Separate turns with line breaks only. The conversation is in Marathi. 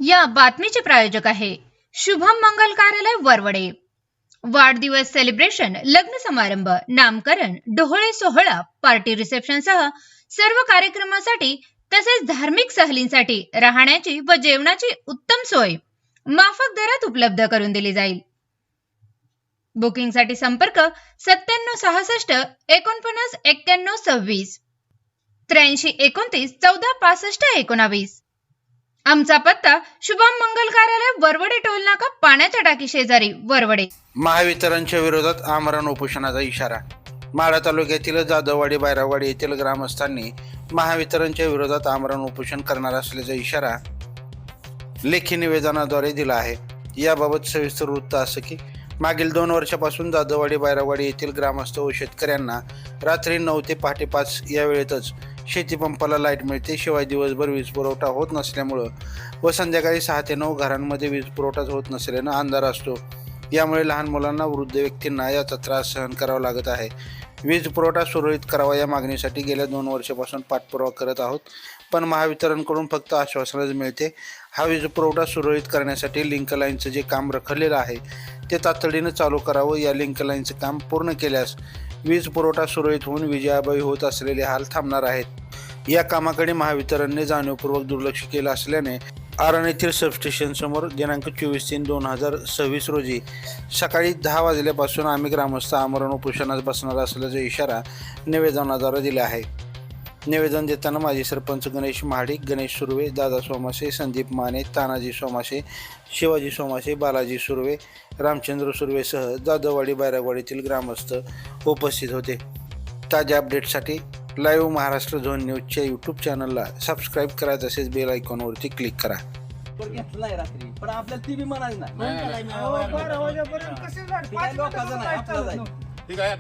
या बातमीचे प्रायोजक आहे शुभम मंगल कार्यालय वरवडे। वाढदिवस सेलिब्रेशन, लग्न समारंभ, नामकरण, डोहाळे सोहळा, पार्टी रिसेप्शन सह सर्व कार्यक्रमासाठी तसेच धार्मिक सहलींसाठी राहण्याची व जेवणाची उत्तम सोय माफक दरात उपलब्ध करून दिली जाईल। बुकिंगसाठी संपर्क 9766 49 91 26 83 29 14 65 19। आमचा पत्ता शुभम मंगल कार्यालय वरवडे टोल नाका पाण्याच्या टाकी शेजारी वरवडे।
महावितरणच्या विरोधात आमरण उपोषणाचा इशारा। माढा तालुक्यातील जाधववाडी बैरागवाडी येथील ग्रामस्थांनी महावितरणच्या विरोधात आमरण उपोषण करणार असल्याचा इशारा लेखी निवेदनाद्वारे दिला आहे। याबाबत सविस्तर वृत्त असं की मागील 2 वर्षापासून जाधववाडी बैरागवाडी येथील ग्रामस्थ व शेतकऱ्यांना रात्री 9 ते पहाटे 5 या वेळेतच शेतीपंपाला लाईट मिळते, शिवाय दिवसभर वीज पुरवठा होत नसल्यामुळं व संध्याकाळी 6 ते 9 घरांमध्ये वीज पुरवठाच होत नसल्यानं अंधार असतो। यामुळे लहान मुलांना, वृद्ध व्यक्तींना याचा त्रास सहन करावा लागत आहे। वीज पुरवठा सुरळीत करावा या मागणीसाठी गेल्या 2 वर्षापासून पाठपुरावा करत आहोत, पण महावितरणकडून फक्त आश्वासनच मिळते। हा वीज पुरवठा सुरळीत करण्यासाठी लिंक लाईनचं जे काम रखडलेलं आहे ते तातडीनं चालू करावं। या लिंक लाईनचं काम पूर्ण केल्यास वीज पुरवठा सुरळीत होऊन विजयाबाई होत असलेले हाल थांबणार आहेत। या कामाकडे महावितरणने जाणीवपूर्वक दुर्लक्ष केलं असल्याने आरण येथील सबस्टेशनसमोर दिनांक 24/3/2026 रोजी सकाळी 10 वाजल्यापासून आम्ही ग्रामस्थ आमरण उपोषणास बसणार असल्याचा इशारा निवेदनाद्वारे दिला आहे। निवेदन देताना माजी सरपंच गणेश महाडिक, गणेश सुर्वे, दादा सोमासे, संदीप माने, तानाजी सोमासे, शिवाजी सोमासे, बालाजी सुर्वे, रामचंद्र सुर्वेसह जाधववाडी बैरागवाडीतील ग्रामस्थ उपस्थित होते। ताज्या अपडेटसाठी लाईव्ह महाराष्ट्र झोन न्यूजच्या यूट्यूब चॅनलला सबस्क्राईब करा, तसेच बेल आयकॉनवरती क्लिक करा।
घेतलाय रात्री पण आपल्याला ती बी म्हणाली नाही।
ठीक आहे।